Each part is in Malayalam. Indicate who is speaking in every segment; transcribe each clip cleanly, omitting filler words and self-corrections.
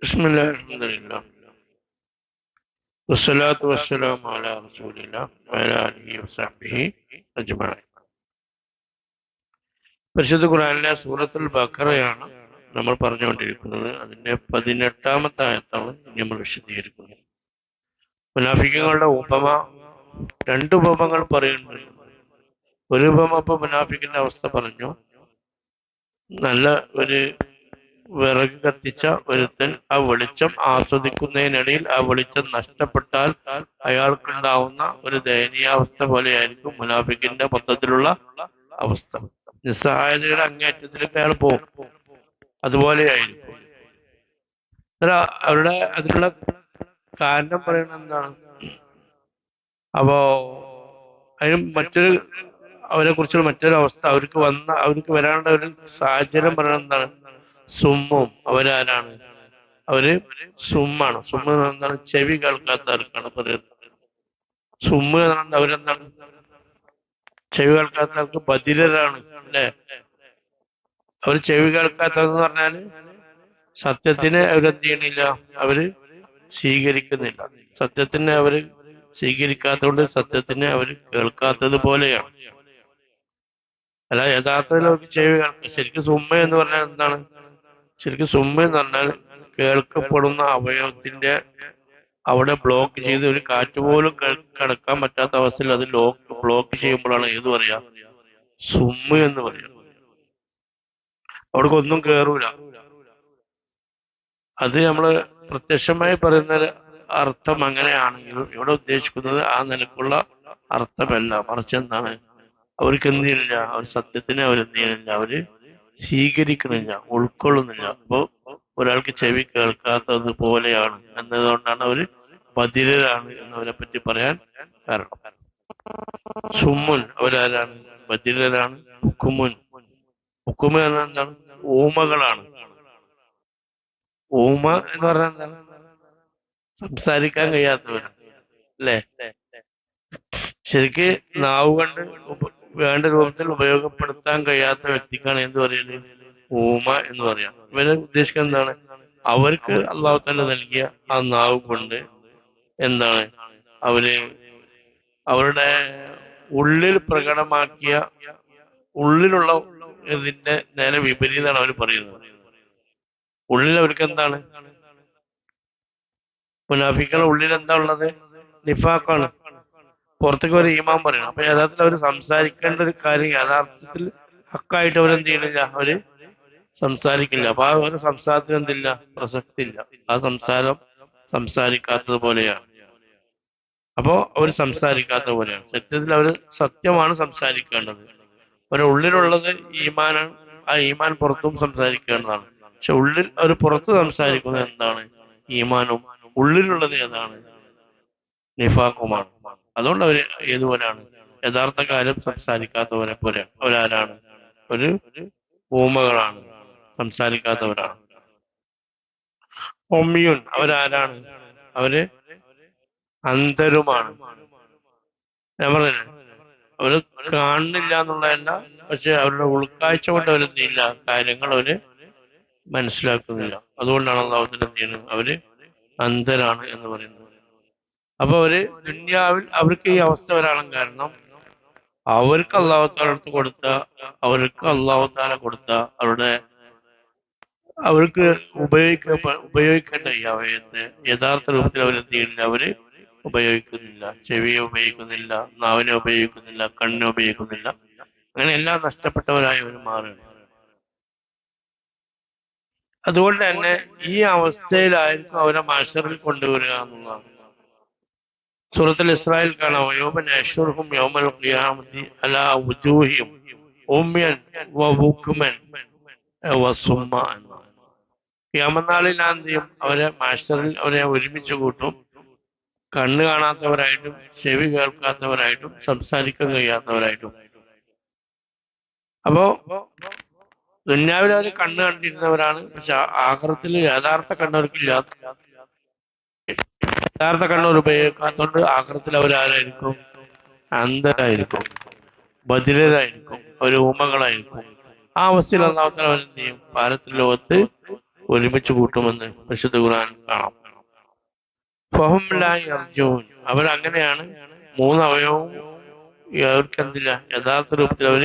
Speaker 1: ബിസ്മില്ലാഹിർ അൽഹംദുലില്ലാഹ് വസ്സലാത്തു വസ്സലാമു അലാ റസൂലില്ലാഹ് വഅലാ ആലിഹി വസഹ്ബിഹി അജ്മഈൻ. പരിശുദ്ധ ഖുർആനിലെ സൂറത്തുൽ ബഖറയാണ് നമ്മൾ പറഞ്ഞുകൊണ്ടിരിക്കുന്നത്. അതിന്റെ 18-ാമത്തെ ആയത്താണ് ഇനി നമ്മൾ വിശദീകരിക്കുന്നത്. മുനാഫിക്കുകളുടെ ഉപമ, രണ്ട് ഉപമകൾ പറയുന്നുണ്ട്. ഒരു ഉപമ ഇപ്പൊ മുനാഫിക്കിന്റെ അവസ്ഥ പറഞ്ഞു. നല്ല ഒരു വിറക് കത്തിച്ച ഒരുത്തൻ ആ വെളിച്ചം ആസ്വദിക്കുന്നതിനിടയിൽ ആ വെളിച്ചം നഷ്ടപ്പെട്ടാൽ അയാൾക്കുണ്ടാവുന്ന ഒരു ദയനീയാവസ്ഥ പോലെയായിരിക്കും മുനാഫിക്കിന്റെ മൊത്തത്തിലുള്ള അവസ്ഥ. നിസ്സഹായതയുടെ അങ്ങേയറ്റത്തിലേക്ക് അയാൾ പോകും. അതുപോലെയായിരിക്കും. അവരുടെ അതിനുള്ള കാരണം പറയുന്നത് എന്താണ്? അപ്പോ അതിന് അവരെ കുറിച്ചുള്ള മറ്റൊരു അവസ്ഥ, അവർക്ക് വരാനുള്ള ഒരു സാഹചര്യം പറയുന്നത് എന്താണ്? സുമ്മും. അവരാരാണ്? അവര് സുമ്മാണ്. സുമ്മ് എന്താണ്? ചെവി കേൾക്കാത്തവർക്കാണ് പറയുന്നത്. സുമ്മ് എന്നാണ് അവരെന്താണ്? ചെവി കേൾക്കാത്തവർക്ക് ബധിരരാണ്, അല്ലെ? അവർ ചെവി കേൾക്കാത്തതെന്ന് പറഞ്ഞാല് സത്യത്തിനെ അവരെന്ത് ചെയ്യണില്ല, അവര് സ്വീകരിക്കുന്നില്ല. സത്യത്തിനെ അവര് സ്വീകരിക്കാത്തതുകൊണ്ട് സത്യത്തിനെ അവർ കേൾക്കാത്തത് പോലെയാണ്. അല്ല, യഥാർത്ഥത്തിൽ അവർക്ക് ചെവി കേൾക്കാം. ശരിക്കും സുമ്മ എന്ന് പറഞ്ഞാൽ എന്താണ്? ശരിക്കും സുമ്മ എന്ന് പറഞ്ഞാൽ കേൾക്കപ്പെടുന്ന അവയവത്തിന്റെ അവിടെ ബ്ലോക്ക് ചെയ്ത് ഒരു കാറ്റ് പോലും കടക്കാൻ പറ്റാത്ത അവസ്ഥയിൽ അത് ബ്ലോക്ക് ചെയ്യുമ്പോഴാണ് ഏത് പറയാ? സുമ്മ എന്ന് പറയാം. അവിടെ ഒന്നും കേറൂല. അത് നമ്മള് പ്രത്യക്ഷമായി പറയുന്ന അർത്ഥം അങ്ങനെയാണെങ്കിലും ഇവിടെ ഉദ്ദേശിക്കുന്നത് ആ നിലക്കുള്ള അർത്ഥമല്ല. മറിച്ച് എന്താണ്? അവർക്ക് എന്ത് ചെയ്യുന്നില്ല, അവർ സത്യത്തിനെ അവരെന്ത് ചെയ്യുന്നില്ല, അവര് സ്വീകരിക്കണില്ല, ഉൾക്കൊള്ളുന്നില്ല. അപ്പോ ഒരാൾക്ക് ചെവി കേൾക്കാത്തത് പോലെയാണ് എന്നതുകൊണ്ടാണ് അവര് ബധിരരാണ് എന്നവരെ പറ്റി പറയാൻ കാരണം. സുമ്മുൻ അവരാരാണ്? ബധിരരാണ്. ഹുക്കുമുൻ, ഹുക്കുമ എന്ന എന്താണ്? ഊമകളാണ്. ഊമ എന്ന് പറഞ്ഞാൽ എന്താണ്? സംസാരിക്കാൻ കഴിയാത്തവരാണ്, അല്ലേ? ശരിക്ക് നാവ് കൊണ്ട് വേണ്ട രൂപത്തിൽ ഉപയോഗപ്പെടുത്താൻ കഴിയാത്ത വ്യക്തിക്കാണ് എന്ത് പറയുന്നത്? ഊമ എന്ന് പറയാം. ഇവരെ ഉദ്ദേശിക്കുന്നത് എന്താണ്? അവർക്ക് അള്ളാഹു തആല നൽകിയ ആ നാവ് കൊണ്ട് എന്താണ് അവര് അവരുടെ ഉള്ളിൽ പ്രകടമാക്കിയ ഉള്ളിലുള്ള ഇതിന്റെ നേരെ വിപരീതമാണ് അവർ പറയുന്നത്. ഉള്ളിൽ അവർക്ക് എന്താണ്? മുനാഫിക്കുകളുടെ ഉള്ളിൽ എന്താ ഉള്ളത്? നിഫാഖാണ്. പുറത്തേക്ക് ഒരു ഈമാൻ പറയണം. അപ്പൊ യഥാർത്ഥത്തിൽ അവർ സംസാരിക്കേണ്ട ഒരു കാര്യം യഥാർത്ഥത്തിൽ ഹക്കായിട്ട് അവരെന്ത് ചെയ്യണില്ല, അവര് സംസാരിക്കില്ല. അപ്പൊ ആ ഒരു സംസാരത്തിന് എന്തില്ല? പ്രസക്തി ഇല്ല. ആ സംസാരിക്കാത്തത് പോലെയാണ്. അപ്പോ അവർ സംസാരിക്കാത്ത പോലെയാണ്. സത്യത്തിൽ അവർ സത്യമാണ് സംസാരിക്കേണ്ടത്. അവരുടെ ഉള്ളിലുള്ളത് ഈമാനാണ്. ആ ഈമാൻ പുറത്തും സംസാരിക്കേണ്ടതാണ്. പക്ഷെ ഉള്ളിൽ അവർ പുറത്ത് സംസാരിക്കുന്നത് എന്താണ്? ഈമാനും ഉള്ളിലുള്ളത് ഏതാണ്? നിഫാഖുമാണ്. അതുകൊണ്ട് അവര് ഏതുപോലെയാണ്? യഥാർത്ഥ കാര്യം സംസാരിക്കാത്തവരെ പോലെ. അവരാരാണ്? ഒരു ഊമകളാണ്, സംസാരിക്കാത്തവരാണ്. ഒമ്മിയുൻ അവരാരാണ്? അവര് അന്ധരുമാണ്. ഞാൻ പറഞ്ഞില്ലേ, അവര് കാണുന്നില്ല എന്നുള്ളതല്ല, പക്ഷെ അവരുടെ ഉൾക്കാഴ്ച കൊണ്ട് അവരെന്ത് ചെയ്യില്ല, കാര്യങ്ങൾ അവര് മനസ്സിലാക്കുന്നില്ല. അതുകൊണ്ടാണ് അള്ളാഹു തആല എന്ത് ചെയ്യുന്നത്? അവര് അന്ധരാണ് എന്ന് പറയുന്നത്. അപ്പൊ അവര് ദുന്യാവിൽ അവർക്ക് ഈ അവസ്ഥ വരാൻ കാരണം അവർക്ക് അള്ളാഹു തആല കൊടുത്ത അവരുടെ അവർക്ക് ഉപയോഗിക്കേണ്ട ഈ അവയത്തെ യഥാർത്ഥ രൂപത്തിൽ അവരെന്ത് ചെയ്യുന്നില്ല, അവര് ഉപയോഗിക്കുന്നില്ല. ചെവിയെ ഉപയോഗിക്കുന്നില്ല, നാവിനെ ഉപയോഗിക്കുന്നില്ല, കണ്ണിനെ ഉപയോഗിക്കുന്നില്ല. അങ്ങനെ എല്ലാം നഷ്ടപ്പെട്ടവരായി അവർ മാറുകയാണ്. അതുകൊണ്ട് തന്നെ ഈ അവസ്ഥയിലായിരിക്കും അവരെ മഹ്ശറിൽ കൊണ്ടുവരിക എന്നുള്ളതാണ്. സൂറത്തുൽ ഇസ്രായിൽ കാണാം, യൗമ നഹ്ശുറുഹും യൗമൽ ഖിയാമത്തി അലാ വുജൂഹിഹിം ഉമ്യൻ വബുക്മൻ വസുമ്മ. ഖിയാമത്ത് നാളിൽ ഞാൻ എന്ത് ചെയ്യും? അവരെ മഹ്ശറിൽ അവരെ ഒരുമിച്ച് കൂട്ടും. കണ്ണ് കാണാത്തവരായിട്ടും ചെവി കേൾക്കാത്തവരായിട്ടും സംസാരിക്കാൻ കഴിയാത്തവരായിട്ടും. അപ്പോ ദുന്യാവിൽ അവർ കണ്ണ് കണ്ടിരുന്നവരാണ്. പക്ഷെ ആഖിറത്തിൽ യഥാർത്ഥ കണ്ണവർക്കില്ല. യഥാർത്ഥ കണ്ണൂർ ഉപയോഗിക്കാത്തതുകൊണ്ട് ആഖിറത്തിൽ അവരാരായിരിക്കും? അന്ധരായിരിക്കും, ബധിരരായിരിക്കും, അവർ ഊമകളായിരിക്കും. ആ അവസ്ഥയിൽ അല്ലാഹു തആല അവരെന്ത് ചെയ്യും? ഭാരത്തിൽ ലോകത്ത് ഒരുമിച്ച് കൂട്ടുമെന്ന് പരിശുദ്ധ ഖുർആൻ കാണാം. ഫഹും ലാ യർജൂൻ, അവരങ്ങനെയാണ്. മൂന്ന് അവയവവും അവർക്കെന്തില്ല, യഥാർത്ഥ രൂപത്തിൽ അവർ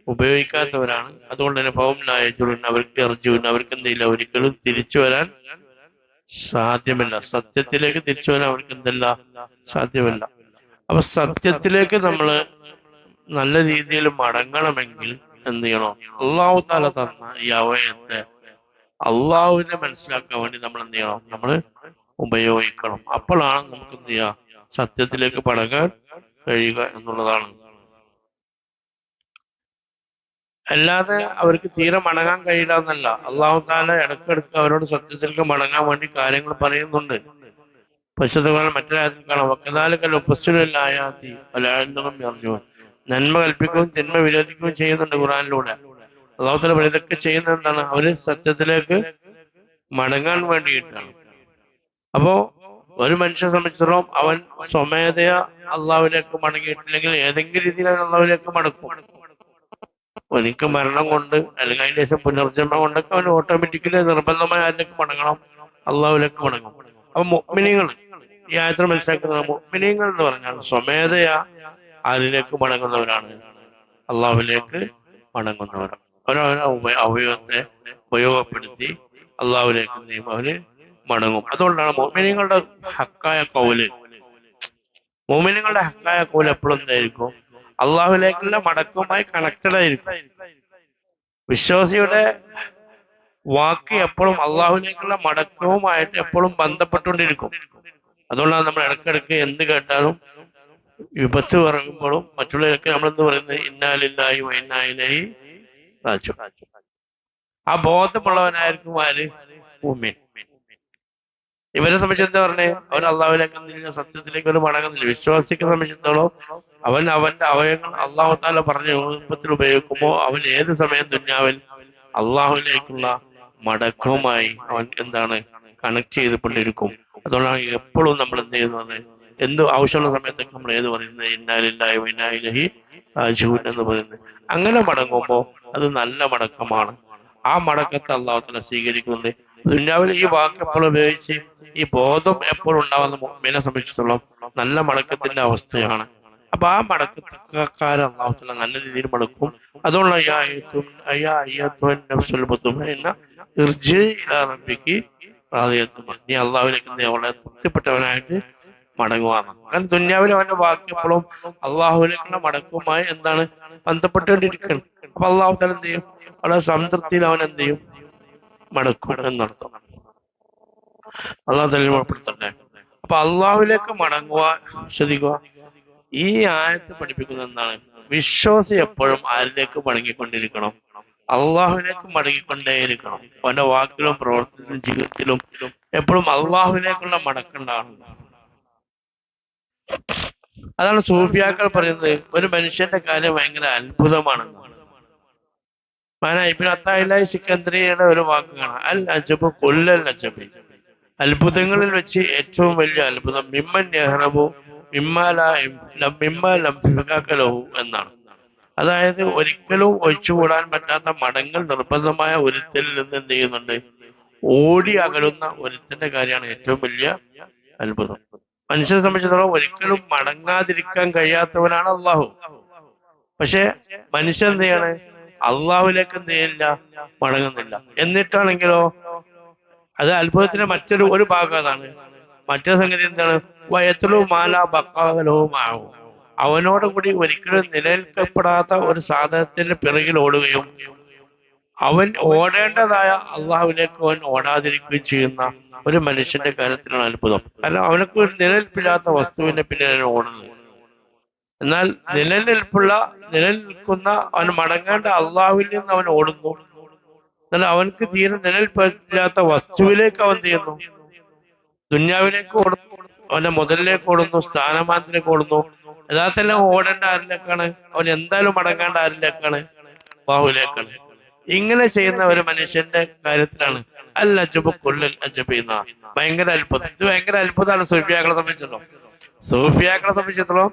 Speaker 1: ഉപയോഗിക്കാത്തവരാണ്. അതുകൊണ്ട് തന്നെ ഫഹും ലാ യർജൂൻ, അവർക്ക് യർജൂൻ, അവർക്ക് എന്തില്ല, ഒരിക്കലും തിരിച്ചു വരാൻ സാധ്യമല്ല. സത്യത്തിലേക്ക് തിരിച്ചു വരാൻ അവർക്ക് എന്തല്ല, സാധ്യമല്ല. അപ്പൊ സത്യത്തിലേക്ക് നമ്മൾ നല്ല രീതിയിൽ മടങ്ങണമെങ്കിൽ എന്ത് ചെയ്യണം? അള്ളാഹു താല തന്ന ഈ അവയവത്തെ അള്ളാഹുവിനെ മനസ്സിലാക്കാൻ വേണ്ടി നമ്മൾ എന്ത് ചെയ്യണം? നമ്മൾ ഉപയോഗിക്കണം. അപ്പോഴാണ് നമുക്ക് എന്ത് ചെയ്യാം, സത്യത്തിലേക്ക് മടങ്ങാൻ കഴിയുക എന്നുള്ളതാണ്. അല്ലാതെ അവർക്ക് തീരെ മടങ്ങാൻ കഴിയില്ല എന്നല്ല. അള്ളാഹു താല ഇടക്കിടക്ക് അവരോട് സത്യത്തിലേക്ക് മടങ്ങാൻ വേണ്ടി കാര്യങ്ങൾ പറയുന്നുണ്ട്. പരിശുദ്ധ മറ്റു കാര്യത്തിൽ കാണാം, വക്കതാലക്കൽ ഉപസ്സുലായാത്തി അലാഴന്നും പറഞ്ഞു, നന്മ കൽപ്പിക്കുകയും തിന്മ വിരോധിക്കുകയും ചെയ്യുന്നുണ്ട് ഖുർആനിലൂടെ. അള്ളാഹു താല ഇതൊക്കെ ചെയ്യുന്നത് എന്താണ്? അവര് സത്യത്തിലേക്ക് മടങ്ങാൻ വേണ്ടിയിട്ടാണ്. അപ്പോ ഒരു മനുഷ്യനെ സംബന്ധിച്ചിടത്തോളം അവൻ സ്വമേധയാ അള്ളാഹുവിലേക്ക് മടങ്ങിയിട്ടില്ലെങ്കിൽ ഏതെങ്കിലും രീതിയിൽ അവൻ അള്ളാഹുവിലേക്ക് മടക്കും. ഒരിക്കൽ മരണം കൊണ്ട് അല്ലെങ്കിൽ അതിന് ശേഷം പുനർജന്മം കൊണ്ടൊക്കെ അവൻ ഓട്ടോമാറ്റിക്കലി നിർബന്ധമായ അതിലേക്ക് മടങ്ങണം, അള്ളാഹുവിലേക്ക് മടങ്ങും. അപ്പൊ മുഅ്മിനീങ്ങൾ ഈ ആയത്തിൽ മനസ്സിലാക്കുന്നത്, മുഅ്മിനീങ്ങൾ എന്ന് പറഞ്ഞാൽ സ്വമേധയാ അതിലേക്ക് മടങ്ങുന്നവരാണ്, അള്ളാഹുവിലേക്ക് മടങ്ങുന്നവരാണ്. അവരവരുടെ അവയവത്തെ ഉപയോഗപ്പെടുത്തി അള്ളാഹുവിലേക്ക് അവര് മടങ്ങും. അതുകൊണ്ടാണ് മുഅ്മിനീങ്ങളുടെ ഹക്കായ കൗല്, മുഅ്മിനീങ്ങളുടെ ഹക്കായ കൗല് എപ്പോഴും എന്തായിരിക്കും? അള്ളാഹുവിലേക്കുള്ള മടക്കവുമായി കണക്റ്റഡ് ആയിരിക്കും. വിശ്വാസിയുടെ വാക്ക് എപ്പോഴും അള്ളാഹുവിലേക്കുള്ള മടക്കവുമായിട്ട് എപ്പോഴും ബന്ധപ്പെട്ടുകൊണ്ടിരിക്കും. അതുകൊണ്ടാണ് നമ്മൾ ഇടയ്ക്കിടയ്ക്ക് എന്ത് കേട്ടാലും വിപത്ത് പറയുമ്പോഴും മറ്റുള്ളവരൊക്കെ നമ്മളെന്ത് പറയുന്നത്, ഇന്നാ ലില്ലാഹി വ ഇന്നാ ഇലൈഹി റാജിഊൻ. ആ ബോധമുള്ളവനായിരിക്കും ആര്? മുഅ്മിൻ. ഇവരെ സംബന്ധിച്ച് എന്താ പറഞ്ഞേ? അവൻ അള്ളാഹുവിലേക്ക് എന്തില്ല, സത്യത്തിലേക്ക് ഒരു മടങ്ങുന്നില്ല. വിശ്വാസിക്ക് സംബന്ധിച്ചിടത്തോളം അവൻ അവന്റെ അവയവങ്ങൾ അള്ളാഹു താല പറഞ്ഞ രൂപത്തിൽ ഉപയോഗിക്കുമ്പോൾ അവൻ ഏത് സമയം ദുന്യാവിൽ അള്ളാഹുവിലേക്കുള്ള മടക്കവുമായി അവൻ എന്താണ് കണക്ട് ചെയ്തുകൊണ്ടിരിക്കും. അതുകൊണ്ടാണ് എപ്പോഴും നമ്മൾ എന്ത് ചെയ്യുന്നത്, എന്ത് ആവശ്യമുള്ള സമയത്തൊക്കെ നമ്മൾ ഏത് പറയുന്നത്, ഇന്നാ ലില്ലാഹി വ ഇന്നാ ഇലൈഹി റാജിഊൻ എന്ന് പറയുന്നത്. അങ്ങനെ മടങ്ങുമ്പോൾ അത് നല്ല മടക്കമാണ്. ആ മടക്കത്തെ അള്ളാഹു താല സ്വീകരിക്കുന്നുണ്ട്. ദുന്യാവിൽ ഈ വാക്ക് എപ്പോഴും ഉപയോഗിച്ച് ഈ ബോധം എപ്പോഴും ഉണ്ടാവുന്ന മുഅ്മിനെ സംബന്ധിച്ചിടത്തോളം നല്ല മടക്കത്തിന്റെ അവസ്ഥയാണ്. അപ്പൊ ആ മടക്കക്കാരെ അള്ളാഹു താല നല്ല രീതിയിൽ മടക്കും. അതുകൊണ്ട് നീ അള്ളാഹുവിലേക്ക് അവളെ തൃപ്തിപ്പെട്ടവനായിട്ട് മടങ്ങുവാണ്. കാരണം ദുന്യാവിൽ അവന്റെ വാക്ക് എപ്പോഴും അള്ളാഹുവിലേക്കുള്ള മടക്കവുമായി എന്താണ് ബന്ധപ്പെട്ടുകൊണ്ടിരിക്കണം. അപ്പൊ അള്ളാഹു താല എന്ത് ചെയ്യും? അവിടെ സംതൃപ്തിയിൽ അവൻ എന്ത് ചെയ്യും? മടക്കും എന്നർത്ഥം. അള്ളാഹു താല ഉൾപ്പെടുത്തട്ടെ. അപ്പൊ അള്ളാഹുവിലേക്ക് മടങ്ങുക, ശ്രദ്ധിക്കുക. ഈ ആയത്ത് പഠിപ്പിക്കുന്നത് എന്താണ്? വിശ്വാസി എപ്പോഴും ആരിലേക്ക് മടങ്ങിക്കൊണ്ടിരിക്കണം? അള്ളാഹുവിലേക്ക് മടങ്ങിക്കൊണ്ടേയിരിക്കണം. അവന്റെ വാക്കിലും പ്രവർത്തനത്തിലും ജീവിതത്തിലും എപ്പോഴും അള്ളാഹുവിലേക്കുള്ള മടക്കുണ്ടാകണം. അതാണ് സൂഫിയാക്കൾ പറയുന്നത്, ഒരു മനുഷ്യന്റെ കാര്യം ഭയങ്കര അത്ഭുതമാണെന്ന്. ഇബ്നു അത്താഇല്ലാഹി സിക്കന്ദരിയുടെ ഒരു വാക്ക് കാണാം, അൽ അജബു കുല്ലൽ അജബി, അത്ഭുതങ്ങളിൽ വെച്ച് ഏറ്റവും വലിയ അത്ഭുതം മിമ്മൻ യഹ്റബു ലഹു എന്നാണ്. അതായത് ഒരിക്കലും ഒഴിച്ചുകൂടാൻ പറ്റാത്ത മടങ്ങൾ നിർബന്ധമായ ഒരുത്തലിൽ നിന്ന് എന്ത് ചെയ്യുന്നുണ്ട്? ഓടി അകലുന്ന ഒരുത്തന്റെ കാര്യമാണ് ഏറ്റവും വലിയ അത്ഭുതം. മനുഷ്യനെ സംബന്ധിച്ചിടത്തോളം ഒരിക്കലും മടങ്ങാതിരിക്കാൻ കഴിയാത്തവനാണ് അള്ളാഹു. പക്ഷെ മനുഷ്യൻ എന്ത് ചെയ്യാണ്? അള്ളാഹുവിലേക്ക് എന്ത് ചെയ്യില്ല? മടങ്ങുന്നില്ല. എന്നിട്ടാണെങ്കിലോ അത് അത്ഭുതത്തിന്റെ ഒരു ഭാഗം അതാണ്. മറ്റൊരു സംഗതി എന്താണ്? വയത്തിലു മാല ബക്കാലവുമാവും, അവനോട് കൂടി ഒരിക്കലും നിലനിൽക്കപ്പെടാത്ത ഒരു സാധനത്തിന്റെ പിറകിൽ ഓടുകയും അവൻ ഓടേണ്ടതായ അള്ളാഹുവിലേക്ക് അവൻ ഓടാതിരിക്കുകയും ചെയ്യുന്ന ഒരു മനുഷ്യന്റെ കാര്യത്തിലാണ് അത്ഭുതം. കാരണം അവനക്ക് ഒരു നിലനിൽപ്പില്ലാത്ത വസ്തുവിന്റെ പിന്നിലാണ് ഓടുന്നത്. എന്നാൽ നിലനിൽക്കുന്ന അവൻ മടങ്ങേണ്ട അള്ളാഹുവിൽ നിന്ന് അവൻ ഓടുന്നു. എന്നാൽ അവനക്ക് തീരെ നിലനിൽപ്പില്ലാത്ത വസ്തുവിലേക്ക് അവൻ ചെയ്യുന്നു, ദുന്യാവിലേക്ക് ഓടുന്നു, അവന്റെ മുതലിലേക്ക് ഓടുന്നു, സ്ഥാനമാനത്തിലേക്ക് ഓടുന്നു. യഥാർത്ഥെല്ലാം ഓടേണ്ട ആരിലേക്കാണ്? അവൻ എന്തായാലും മടങ്ങേണ്ട ആരിലേക്കാണ്? അള്ളാഹുവിലേക്കാണ്. ഇങ്ങനെ ചെയ്യുന്ന ഒരു മനുഷ്യന്റെ കാര്യത്തിലാണ് അൽ അജബു കുല്ലൽ അജബി എന്ന ഭയങ്കര അത്ഭുതം. ഇത് ഭയങ്കര അത്ഭുതമാണ് സൂഫിയാക്കളെ സംബന്ധിച്ചിടത്തോളം. സൂഫിയാക്കളെ സംബന്ധിച്ചിടത്തോളം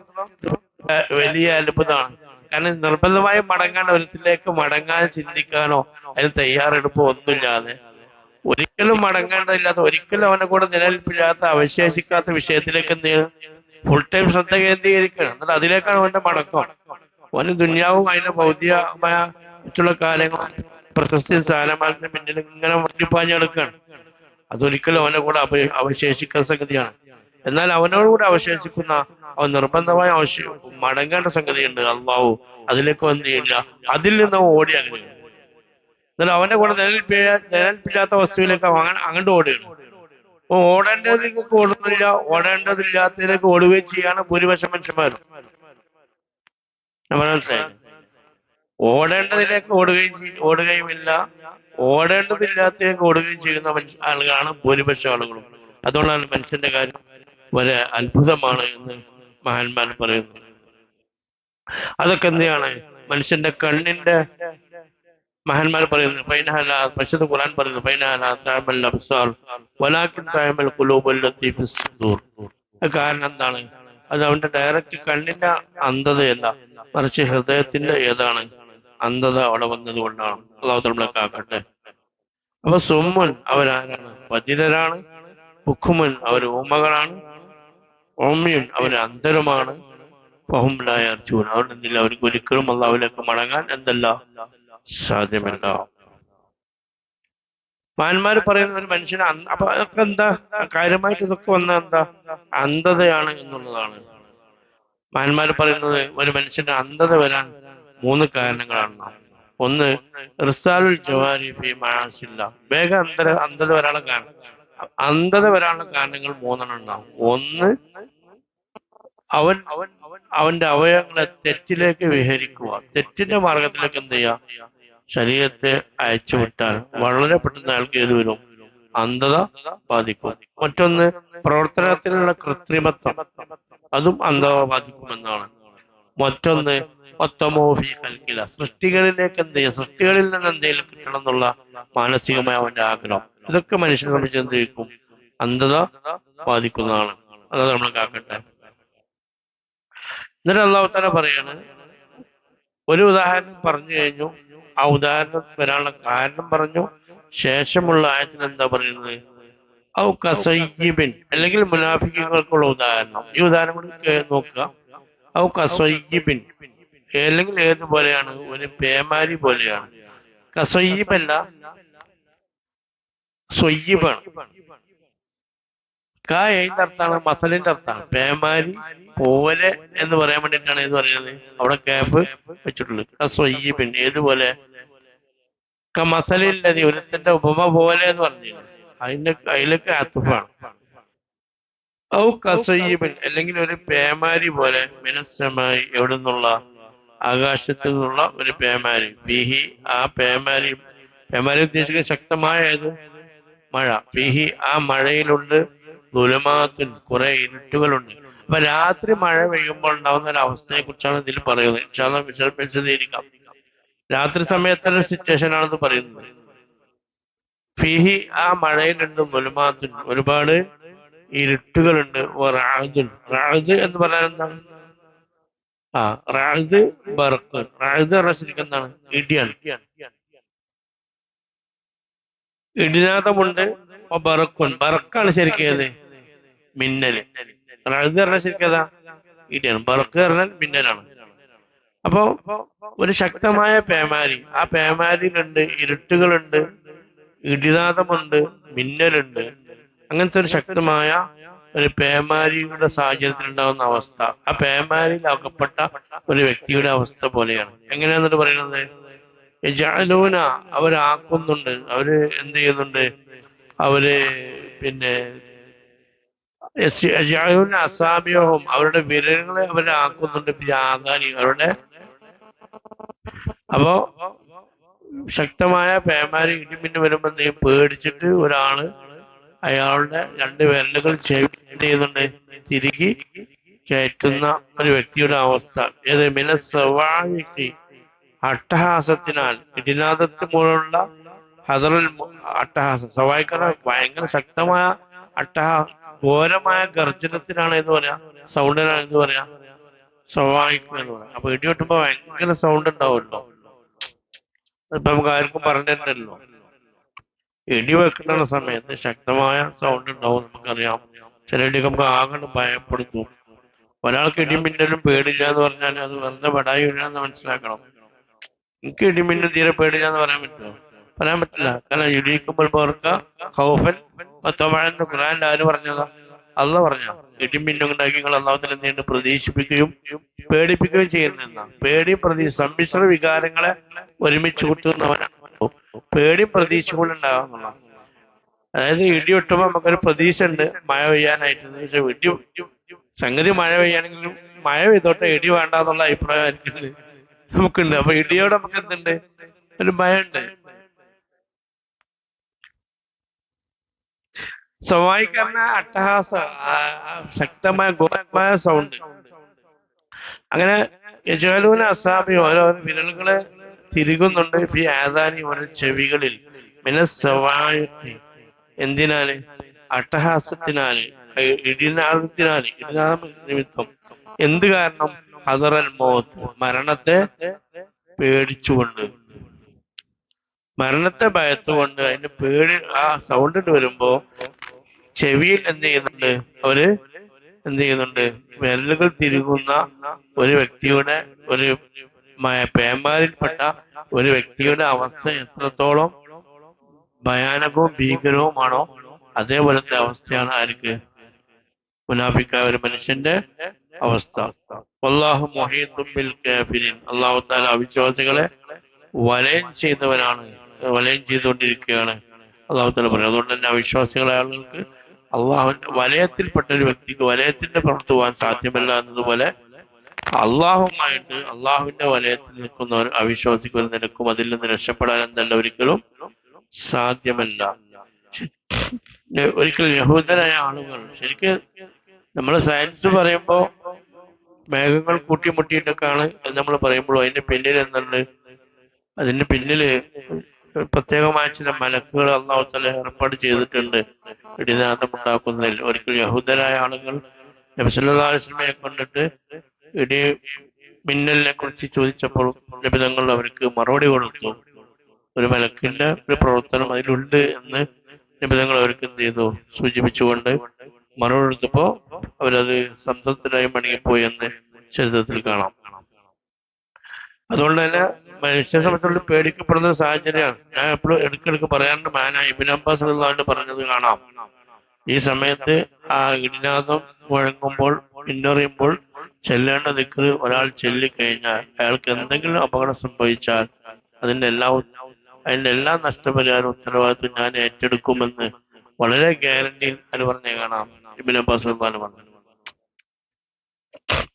Speaker 1: വലിയ അത്ഭുതമാണ്. കാരണം നിർബന്ധമായും മടങ്ങാൻ, ഒരിടത്തിലേക്ക് മടങ്ങാൻ ചിന്തിക്കാനോ അതിന് തയ്യാറെടുപ്പോ ഒന്നുമില്ലാതെ ഒരിക്കലും മടങ്ങേണ്ടതില്ലാത്ത, ഒരിക്കലും അവനെ കൂടെ നിലനിൽപ്പില്ലാത്ത, അവശേഷിക്കാത്ത വിഷയത്തിലേക്ക് എന്ത് ചെയ്യണം? ഫുൾ ടൈം ശ്രദ്ധ കേന്ദ്രീകരിക്കണം. എന്നാൽ അതിലേക്കാണ് അവന്റെ മടക്കം. അവന് ദുന്യാവും അതിന്റെ ഭൗതികമായ മറ്റുള്ള കാര്യങ്ങളും പ്രശസ്തി സ്ഥാനമാനത്തിന് പിന്നിൽ ഇങ്ങനെ മുട്ടിപ്പാഞ്ഞ് കിടക്കുകയാണ്. അതൊരിക്കലും അവന്റെ കൂടെ അവശേഷിക്കുന്ന സംഗതിയാണ്. എന്നാൽ അവനോടുകൂടെ അവശേഷിക്കുന്ന, അവൻ നിർബന്ധമായ മടങ്ങേണ്ട സംഗതിയുണ്ട്. അള്ളാഹു അതിലേക്ക് വന്നു ചെയ്യില്ല, അതിൽ നിന്ന് അവൻ ഓടി അങ്ങനെ. എന്നാൽ അവന്റെ കൂടെ നിലനിൽപ്പില്ലാത്ത വസ്തുവിലേക്ക് അവൻ അങ്ങോട്ട് ഓടുകയാണ്. അപ്പൊ ഓടേണ്ടതിലേക്ക് ഓടുന്നില്ല, ഓടേണ്ടതില്ലാത്തതിലേക്ക് ഓടുകയും ചെയ്യാണ് ഭൂരിപക്ഷം മനുഷ്യന്മാരും. നമ്മൾ മനസ്സിലായി. ഓടേണ്ടതിലേക്ക് ഓടുകയുമില്ല, ഓടേണ്ടതില്ലാത്തതിലേക്ക് ഓടുകയും ചെയ്യുന്ന ആളുകളാണ് ഭൂരിപക്ഷം ആളുകളും. അതുകൊണ്ടാണ് മനുഷ്യന്റെ കാര്യം വളരെ അത്ഭുതമാണ് എന്ന് മഹാന്മാർ പറയുന്നത്. അതൊക്കെ എന്താണ്? മനുഷ്യന്റെ കണ്ണിന്റെ, മഹാന്മാർ പറയുന്നു, പരിശുദ്ധ ഖുർആൻ പറയുന്നു, കാരണം എന്താണ്? അത് അവന്റെ ഡയറക്റ്റ് കണ്ണിന്റെ അന്ധതയല്ല, മറിച്ച് ഹൃദയത്തിന്റെ ഏതാണ് അന്ധത അവിടെ വന്നത് കൊണ്ടാണ്. അള്ളാഹു നമ്മളെ കാക്കട്ടെ. അപ്പൊ സുമ്മുൻ അവരാരാണ്? ബധിരരാണ്. ബുക്കുമുൻ അവർ ഊമകളാണ്. ഓമ്യൻ അവർ അന്ധരുമാണ്. ഫഹുംലായ അർജുൻ അവരെന്തില്ല, അവർക്ക് ഒരിക്കലും അള്ളാഹുവിലേക്ക് മടങ്ങാൻ എന്തല്ല, സാധ്യമല്ല. മഹാന്മാര് പറയുന്ന ഒരു മനുഷ്യന് അപ്പൊ അതൊക്കെ എന്താ കാര്യമായിട്ട് ഇതൊക്കെ വന്ന എന്താ? അന്ധതയാണ് എന്നുള്ളതാണ്. മഹാന്മാര് പറയുന്നത് ഒരു മനുഷ്യന്റെ അന്ധത വരാൻ 3 കാരണങ്ങളാണ്. ഒന്ന്, റിസാലുൽ ജവാരി ഫി മആസില്ല, വേഗം അന്ധത വരാനുള്ള കാരണം, അന്ധത വരാനുള്ള കാരണങ്ങൾ 3 ഉണ്ടാവും. ഒന്ന്, അവന്റെ അവയവങ്ങളെ തെറ്റിലേക്ക് വിഹരിക്കുക, തെറ്റിന്റെ മാർഗത്തിലേക്ക് എന്ത് ചെയ്യുക, ശരീരത്തെ അയച്ചുവിട്ടാൽ വളരെ പെട്ടെന്ന് അയാൾക്ക് ഏത് വരും? അന്ധത ബാധിക്കും. മറ്റൊന്ന്, പ്രവർത്തനത്തിലുള്ള കൃത്രിമത്വം, അതും അന്ധത ബാധിക്കുമെന്നാണ്. മറ്റൊന്ന്, ഒത്തമോഫി കൽക്കില, സൃഷ്ടികളിലേക്ക് എന്ത് ചെയ്യുക, സൃഷ്ടികളിൽ നിന്ന് എന്തെങ്കിലും കിട്ടണം എന്നുള്ള മാനസികമായ അവന്റെ ആഗ്രഹം, ഇതൊക്കെ മനുഷ്യനെ സംബന്ധിച്ച് എന്ത് ചെയ്യും? അന്ധത ബാധിക്കുന്നതാണ്. അത് നമ്മൾ കാക്കട്ടെ. എന്നിട്ട് അള്ളാഹു തആല പറയാണ്, ഒരു ഉദാഹരണം പറഞ്ഞു കഴിഞ്ഞു, ആ ഉദാഹരണം വരാനുള്ള കാരണം പറഞ്ഞു. ശേഷമുള്ള ആയത്തിൽ എന്താ പറയുന്നത്? ഔ കസയ്യിബിൻ, അല്ലെങ്കിൽ മുനാഫിക്കുകൾക്കുള്ള ഉദാഹരണം. ഈ ഉദാഹരണം കൂടി നോക്കുക. ഔ കസയ്യിബിൻ, അല്ലെങ്കിൽ ഏതുപോലെയാണ്? ഒരു പേമാരി പോലെയാണ്. കസയ്യിബല്ല, സൊയ്യിബാണ്. ഏതിന്റെ അർത്ഥാണ്? മസലിന്റെ അർത്ഥാണ്. പേമാരി പോലെ എന്ന് പറയാൻ വേണ്ടിയിട്ടാണ് ഇത് പറയുന്നത്. അവിടെ ക്യാഫ് വെച്ചിട്ടുള്ളത്. കസയ്യിബിൻ, ഏതുപോലെ? മസലില്ലതി, ഒരുത്തിന്റെ ഉപമ പോലെ എന്ന് പറഞ്ഞു. അതിലേക്ക് അത്തുഫാണ്. ഔ കസയ്യിബിൻ, അല്ലെങ്കിൽ ഒരു പേമാരി പോലെ, മിനസ്സമായി, എവിടെ നിന്നുള്ള? ആകാശത്തു നിന്നുള്ള ഒരു പേമാരി. ഫീഹി, ആ പേമാരി ഉദ്ദേശിക്കുന്ന ശക്തമായ ഏത്? മഴ. ഫീഹി, ആ മഴയിലുണ്ട്, ദുലമാത്തുൻ, കുറെ ഇരുട്ടുകളുണ്ട്. അപ്പൊ രാത്രി മഴ പെയ്യുമ്പോൾ ഉണ്ടാവുന്ന ഒരു അവസ്ഥയെ കുറിച്ചാണ് ഇതിൽ പറയുന്നത്. വിശദീകരിക്കാം. രാത്രി സമയത്തുള്ള സിറ്റുവേഷൻ ആണെന്ന് പറയുന്നത്. ഫിഹി, ആ മഴയിലുണ്ട്, ദുലമാത്തുൻ, ഒരുപാട് ഇരുട്ടുകളുണ്ട്. റാഅദുൻ, റാഅദ് എന്ന് പറഞ്ഞാൽ എന്താണ്? റാഅദ് ബർഖ്. റാഅദ് പറഞ്ഞാൽ ശരിക്കും എന്താണ്? ഇടിയാണ്. ഇടിനാദമുണ്ട്. ബർഖുൻ, ബർഖാണ് ശരിക്കും ഏത്? മിന്നല്. റാഅദ് പറഞ്ഞാൽ ശരിക്കും ഏതാ? ഇടിയാണ്. ബർഖ് പറഞ്ഞാൽ മിന്നലാണ്. അപ്പോ ഒരു ശക്തമായ പേമാരി, ആ പേമാരിയിലുണ്ട് ഇരുട്ടുകളുണ്ട്, ഇടിനാദമുണ്ട്, മിന്നലുണ്ട്. അങ്ങനത്തെ ഒരു ശക്തമായ ഒരു പേമാരിയുടെ സാഹചര്യത്തിൽ ഉണ്ടാകുന്ന അവസ്ഥ, ആ പേമാരിയിൽ അകപ്പെട്ട ഒരു വ്യക്തിയുടെ അവസ്ഥ പോലെയാണ്. എങ്ങനെയാന്നിട്ട് പറയുന്നത്? യജഅലൂന, അവരാക്കുന്നുണ്ട്, അവര് എന്ത് ചെയ്യുന്നുണ്ട്? അവര് പിന്നെ യജഅലൂന അസാബിയഹും, അവരുടെ വിരലുകളെ അവരാക്കുന്നുണ്ട്, ആകാനി, അവരുടെ. അപ്പോ ശക്തമായ പേമാരി ഇടിമിന്ന് വരുമ്പോ എന്തെങ്കിലും പേടിച്ചിട്ട് ഒരാള് അയാളുടെ 2 വിരലുകൾ എന്ത് ചെയ്യുന്നുണ്ട്? തിരികെ കയറ്റുന്ന ഒരു വ്യക്തിയുടെ അവസ്ഥ. ഏത്? മിനസ്സവാഇഖി, അട്ടഹാസത്തിനാൽ, ഇടിനാദത്ത് മൂലമുള്ള ഹദറുൽ അട്ടഹാസം. സവായിക്കറ ഭയങ്കര ശക്തമായ ഘോരമായ ഗർജനത്തിനാണ് എന്ന് പറയാ, സൗണ്ടിനാണ് എന്ന് പറയാ സവായിക്ക് എന്ന് പറയാം. അപ്പൊ ഇടി വെട്ടുമ്പോ ഭയങ്കര സൗണ്ട് ഉണ്ടാവുമല്ലോ. ഇപ്പൊ നമുക്ക് ആർക്കും പറഞ്ഞിട്ടുണ്ടല്ലോ. ഇടി വെക്കുന്ന സമയത്ത് ശക്തമായ സൗണ്ട് ഉണ്ടാവും, നമുക്കറിയാം. ചില ഇടിയൊക്കെ നമുക്ക് ആകെ ഭയപ്പെടുത്തും. ഒരാൾക്ക് ഇടിമിന്നലും പേടില്ല എന്ന് പറഞ്ഞാൽ അത് വെറുതെ പടായി വീഴാന്ന് മനസ്സിലാക്കണം. എനിക്ക് ഇടിമിന്നൽ തീരെ പേടില്ല എന്ന് പറയാൻ പറ്റുമോ? പറയാൻ പറ്റില്ല. കാരണം ഇടിക്കുമ്പോൾ പോർക്ക ഹൗഫൻ മൊത്തമഴന്ന് ഖുർആനിൽ ആര് പറഞ്ഞതാ? അള്ള പറഞ്ഞ. ഇടിമിന്നും ഉണ്ടാക്കി നിങ്ങൾ അള്ളാഹുത്തിൽ എന്തുണ്ട് പ്രതീക്ഷിപ്പിക്കുകയും പേടിപ്പിക്കുകയും ചെയ്യുന്ന പേടിയും സമ്മിശ്ര വികാരങ്ങളെ ഒരുമിച്ച് കൂട്ടുന്നവനാണ്. പേടിയും പ്രതീക്ഷ കൂടെ ഉണ്ടാകാന്നുള്ള. അതായത് ഇടി വെട്ടുമ്പോ നമുക്കൊരു പ്രതീക്ഷ ഉണ്ട് മഴ പെയ്യാനായിട്ട്. പക്ഷെ ഇടി സംഗതി മഴ പെയ്യാണെങ്കിലും മഴ പെയ്തോട്ടെ ഇടി വേണ്ട എന്നുള്ള അഭിപ്രായമായിരിക്കും നമുക്കുണ്ട്. അപ്പൊ ഇടിയോട് നമുക്ക് എന്തുണ്ട്? ഒരു ഭയമുണ്ട്. സ്വാഭാവികരണ അട്ടഹാസ ശക്തമായ ഘോരമായ സൗണ്ട്. അങ്ങനെ യജാലൂന അസാബി ഓരോ വിരലുകളെ തിരികുന്നുണ്ട് ഈ ആദാനി ഓരോ ചെവികളിൽ മിനസ്സവാഇഖി. എന്തിനാല്? അട്ടഹാസത്തിനാല്, ഇടിനാദ നിമിത്തം. എന്ത് കാരണം? ഹദറൽ മൗത്ത്, മരണത്തെ പേടിച്ചുകൊണ്ട്, മരണത്തെ ഭയത്തുകൊണ്ട്. അതിന്റെ പേടി ആ സൗണ്ട് ഇട്ട് വരുമ്പോ ചെവിയിൽ എന്ത് ചെയ്യുന്നുണ്ട്? അവര് എന്ത് ചെയ്യുന്നുണ്ട്? വിരലുകൾ തിരുകുന്ന ഒരു വ്യക്തിയുടെ, ഒരു പേമാരിൽപ്പെട്ട ഒരു വ്യക്തിയുടെ അവസ്ഥ എത്രത്തോളം ഭയാനകവും ഭീകരവുമാണോ അതേപോലത്തെ അവസ്ഥയാണ് ആർക്ക്? മുനാഫിക്കായ ഒരു മനുഷ്യന്റെ അവസ്ഥ. വല്ലാഹു മുഹീത്തും ബിൽ കാഫിരീൻ. അല്ലാഹു തആല അവിശ്വാസികളെ വലയം ചെയ്തവനാണ്, വലയം ചെയ്തുകൊണ്ടിരിക്കുകയാണ് അല്ലാഹു തആല പറയുന്നത്. അതുകൊണ്ട് തന്നെ അവിശ്വാസികളായ ആളുകൾക്ക് അള്ളാഹുവിന്റെ വലയത്തിൽപ്പെട്ട ഒരു വ്യക്തിക്ക് വലയത്തിന്റെ പുറത്തു പോകാൻ സാധ്യമല്ല എന്നതുപോലെ അള്ളാഹുമായിട്ട് അള്ളാഹുവിന്റെ വലയത്തിൽ നിൽക്കുന്നവർ അവിശ്വാസിക്ക് ഒരു നിലക്കും അതിൽ നിന്ന് രക്ഷപ്പെടാൻ എന്തല്ല ഒരിക്കലും സാധ്യമല്ല. ഒരിക്കലും യഹൂദരായ ആളുകൾ ശരിക്ക് നമ്മൾ സയൻസ് പറയുമ്പോ മേഘങ്ങൾ കൂട്ടിമുട്ടിയിട്ടൊക്കെയാണ് എന്ന് നമ്മൾ പറയുമ്പോഴും അതിന്റെ പിന്നിൽ എന്തുണ്ട്? അതിന്റെ പിന്നില് പ്രത്യേകമായ ചില മലക്കുകൾ അള്ളാഹു തആല ഏർപ്പാട് ചെയ്തിട്ടുണ്ട് ഇടിനാദമുണ്ടാക്കുന്നതിൽ. ഒരിക്കൽ യഹൂദരായ ആളുകൾ നബി സല്ലല്ലാഹു അലൈഹി വസല്ലമയെ കണ്ടിട്ട് ഇടി മിന്നലിനെ കുറിച്ച് ചോദിച്ചപ്പോൾ നബി തങ്ങൾ അവർക്ക് മറുപടി കൊടുത്തു. ഒരു മലക്കിന്റെ ഒരു പ്രവർത്തനം അതിലുണ്ട് എന്ന് നബി തങ്ങൾ അവർക്ക് എന്ത് ചെയ്തു? സൂചിപ്പിച്ചുകൊണ്ട് മറുപടി കൊടുത്തപ്പോ അവരത് സംതൃപ്തരായി മടങ്ങിപ്പോയി എന്ന് ചരിത്രത്തിൽ കാണാം. അതുകൊണ്ട് തന്നെ മനുഷ്യനെ സംബന്ധിച്ചുള്ള പേടിക്കപ്പെടുന്ന സാഹചര്യമാണ്. ഞാൻ എപ്പോഴും ഇടയ്ക്കിടയ്ക്ക് പറയാറുണ്ട്, ഇബ്നു അബ്ബാസ് റളിയല്ലാഹു അൻഹു പറഞ്ഞത് കാണാം. ഈ സമയത്ത് ആ ഇടിനാദം മുഴങ്ങുമ്പോൾ, പിന്നറിയുമ്പോൾ ചെല്ലേണ്ട ദിക്ർ ഒരാൾ ചൊല്ലിക്കഴിഞ്ഞാൽ അയാൾക്ക് എന്തെങ്കിലും അപകടം സംഭവിച്ചാൽ അതിന്റെ എല്ലാ നഷ്ടപരിഹാര ഉത്തരവാദിത്വം ഞാൻ ഏറ്റെടുക്കുമെന്ന് വളരെ ഗ്യാരണ്ടിയിൽ അത് പറഞ്ഞേ കാണാം ഇബ്നു അബ്ബാസ് റളിയല്ലാഹു അൻഹു പറഞ്ഞു.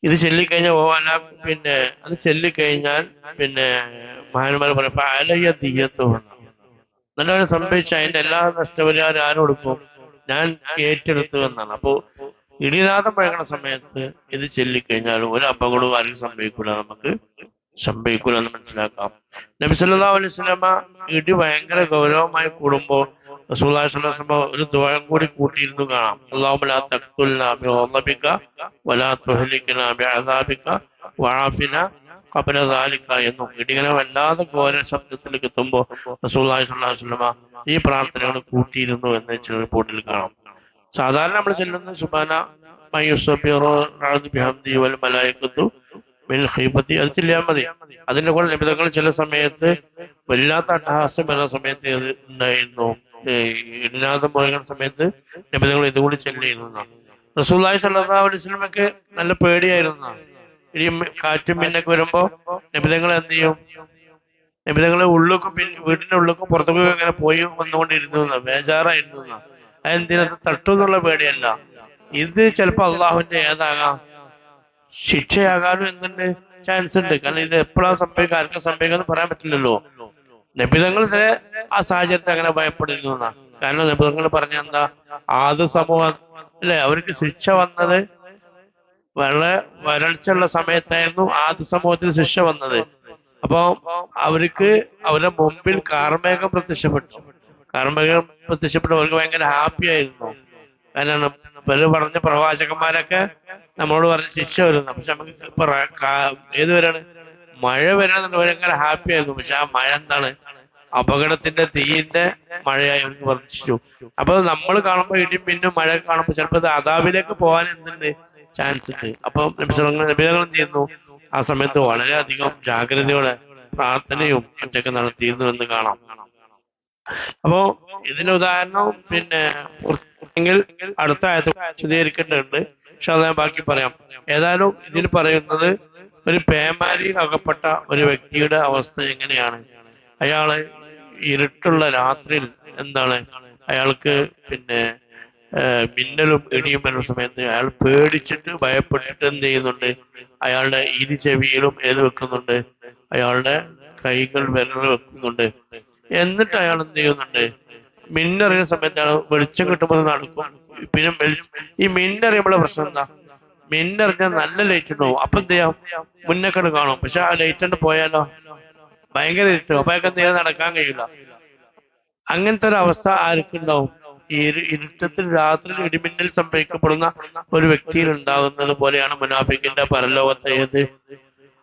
Speaker 1: ഇത് ചൊല്ലിക്കഴിഞ്ഞാൽ പിന്നെ അത് ചൊല്ലിക്കഴിഞ്ഞാൽ പിന്നെ മഹാന്മാർ പറയും അലയ്യ തീയത്തോ നല്ലവരെ സംഭവിച്ച അതിന്റെ എല്ലാ നഷ്ടപരിഹാരം ആരും കൊടുക്കും? ഞാൻ ഏറ്റെടുത്തു എന്നാണ്. അപ്പോ ഇടിനാദം മുഴങ്ങുന്ന സമയത്ത് ഇത് ചൊല്ലിക്കഴിഞ്ഞാൽ ഒരു അപകടവും ആർക്കും സംഭവിക്കൂല എന്ന് മനസ്സിലാക്കാം. നബി സല്ലല്ലാഹു അലൈഹി വസല്ലമ ഇടി ഭയങ്കര ഗൗരവമായി കൂടുമ്പോൾ റസൂലുള്ളാഹി സ്വല്ലല്ലാഹു അലൈഹി വസല്ലമ ഒരു ദുആ കൂടി കൂട്ടിയിരുന്നു കാണാം. അല്ലാഹുമ്മ ലാ തഖ്തുൽനാ ബിഗളബിക വലാ തുഹ്ലിക്നാ ബിഅദാബിക വഅഫിനാ ഖബ്ല ദാലിക എന്നും ഇടിങ്ങനെ വല്ലാതെ ഘോര ശബ്ദത്തിലേക്ക് എത്തുമ്പോൾ റസൂലുള്ളാഹി സ്വല്ലല്ലാഹു അലൈഹി വസല്ലമ ഈ പ്രാർത്ഥനകൾ കൂട്ടിയിരുന്നു എന്ന് ചില റിപ്പോർട്ടിൽ കാണാം. സാധാരണ നമ്മൾ ചെല്ലുന്ന സുബ്ഹാന മയ്യുസബ്ബിറു റഅദു ബിഹംദി വൽ മലായികത്തു മിൻ ഖീബത്തി അത് ചെല്ലിയാൽ മതി. അതിന്റെ കൂടെ നിബിധകൾ ചില സമയത്ത് വല്ലാത്ത അട്ടഹാസം വരുന്ന സമയത്ത് ഇത് ഉണ്ടായിരുന്നു. ഇടിനാദം മുഴങ്ങുന്ന സമയത്ത് നിബിധകൾ ഇതുകൂടി ചെല്ലിയിരുന്നു. റസൂലുള്ളാഹി സ്വല്ലല്ലാഹു അലൈഹി വസല്ലമക്ക് നല്ല പേടിയായിരുന്നു. ഈ കാറ്റും മിന്നൊക്കെ വരുമ്പോ നിബിധങ്ങൾ എന്ത് ചെയ്യും? നിബിധങ്ങളെ ഉള്ളിലേക്കും വീടിന്റെ ഉള്ളിലേക്കും പുറത്തേക്കും ഇങ്ങനെ പോയി വന്നുകൊണ്ടിരുന്നു, ബേജാറായിരുന്നു. അതെന്തിനത് തട്ടു എന്നുള്ള പേടിയല്ല. ഇത് ചിലപ്പോ അള്ളാഹുവിന്റെ ഏതാകാം, ശിക്ഷയാകാനും എന്തുണ്ട് ചാൻസ് ഉണ്ട്. കാരണം ഇത് എപ്പോഴാണ് സംഭവിക്കുക, ആർക്കും സംഭവിക്കാന്ന് പറയാൻ പറ്റില്ലല്ലോ. നബിതങ്ങൾ ഇതേ ആ സാഹചര്യത്തെ അങ്ങനെ ഭയപ്പെട്ടിരുന്നു. കാരണം നബിതങ്ങൾ പറഞ്ഞ എന്താ, സമൂഹം അല്ലെ അവർക്ക് ശിക്ഷ വന്നത് വളരെ വരൾച്ചുള്ള സമയത്തായിരുന്നു സമൂഹത്തിന് ശിക്ഷ വന്നത്. അപ്പൊ അവർക്ക് അവരുടെ മുമ്പിൽ കാർമേഘം പ്രത്യക്ഷപ്പെട്ടു. കാർമേഘം പ്രത്യക്ഷപ്പെട്ടവർക്ക് ഭയങ്കര ഹാപ്പി ആയിരുന്നു. കാരണം ഇവര് പറഞ്ഞ പ്രവാചകന്മാരൊക്കെ നമ്മളോട് പറഞ്ഞ ശിക്ഷ വരുന്നു. പക്ഷെ നമുക്ക് ഏത് വരാണ്? മഴ വരാന്നുണ്ട് ഭയങ്കര ഹാപ്പി ആയിരുന്നു. പക്ഷെ ആ മഴ എന്താണ്? അപകടത്തിന്റെ തീയിന്റെ മഴയായി അവർക്ക് വർദ്ധിച്ചു. അപ്പൊ നമ്മൾ കാണുമ്പോൾ ഇടിയും മിന്നും മഴ കാണുമ്പോൾ ചിലപ്പോൾ അത് അദാബിലേക്ക് പോകാൻ എന്തുണ്ട് ചാൻസ് ഉണ്ട്. അപ്പൊ നബിതങ്ങൾ എന്ത് ചെയ്യുന്നു, ആ സമയത്ത് വളരെയധികം ജാഗ്രതയോടെ പ്രാർത്ഥനയും മറ്റൊക്കെ നടത്തിയിരുന്നു എന്ന് കാണാം. അപ്പോ ഇതിന് ഉദാഹരണം പിന്നെ എങ്കിൽ അടുത്ത ആയത്ത് വിശദീകരിക്കേണ്ടതുണ്ട്. പക്ഷെ അത് ഞാൻ ബാക്കി പറയാം. ഏതായാലും ഇതിൽ പറയുന്നത് ഒരു പേമാരിയിൽ അകപ്പെട്ട ഒരു വ്യക്തിയുടെ അവസ്ഥ എങ്ങനെയാണ്. അയാള് ഇരുട്ടുള്ള രാത്രിയിൽ എന്താണ് അയാൾക്ക് പിന്നെ മിന്നലും ഇടിയും വരുന്ന സമയത്ത് അയാൾ പേടിച്ചിട്ട് ഭയപ്പെട്ടിട്ട് എന്ത് ചെയ്യുന്നുണ്ട്, അയാളുടെ ഇരു ചെവിയിലും ഏത് വെക്കുന്നുണ്ട്, അയാളുടെ കൈകൾ വിരൽ വെക്കുന്നുണ്ട്. എന്നിട്ട് അയാൾ എന്ത് ചെയ്യുന്നുണ്ട്, മിന്നറിയുന്ന സമയത്ത് അയാൾ വെളിച്ചം കിട്ടുമ്പോൾ നടക്കും. പിന്നെ ഈ മിന്നറിയുമ്പോഴുള്ള പ്രശ്നം എന്താ, മിന്നറിഞ്ഞാൽ നല്ല ലൈറ്റ് ഉണ്ടാവും. അപ്പൊ എന്ത് ചെയ്യാം, മുന്നേക്കട് കാണും. പക്ഷെ ആ ലൈറ്റ് കൊണ്ട് പോയാലോ ഭയങ്കര ഇരുട്ടും. അപ്പൊ അയാൾക്ക് എന്ത് ചെയ്യാൻ നടക്കാൻ കഴിയില്ല. അങ്ങനത്തെ ഒരു അവസ്ഥ ആർക്കുണ്ടാവും, ഈ ഇരുട്ടത്തിൽ രാത്രിയിൽ ഇടിമിന്നൽ സംഭവിക്കപ്പെടുന്ന ഒരു വ്യക്തിയിൽ ഉണ്ടാകുന്നത് പോലെയാണ് മുനാഫിക്കിന്റെ പരലോകത്തെ ഏത്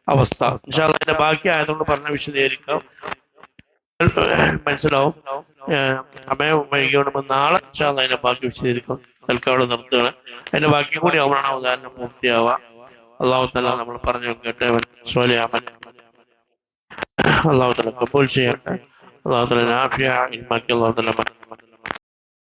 Speaker 1: അവസ്ഥ. ഇൻഷാ അല്ലാഹ് അതിന്റെ ബാക്കി ആയതുകൊണ്ട് പറഞ്ഞ വിശദീകരിക്കാം, മനസ്സിലാവും. സമയം വൈകിയോണ്ട് നാളെ ഇൻഷാ അല്ലാഹ് അതിന്റെ ബാക്കി വിശദീകരിക്കും. തൽക്കാലം നിർത്തുകയാണ്. അതിന്റെ ബാക്കി കൂടി ആവുമ്പോഴാണ് ഉദാഹരണം പൂർത്തിയാവുക. അള്ളാഹു തആല നമ്മൾ പറഞ്ഞു കേട്ടെ സ്വാലിഹാമൻ അള്ളാഹു തആല കബൂൽ ചെയ്യട്ടെ. അള്ളാഹു തആല ആഫിയ ഇൽമാക്കി അള്ളാഹു തആല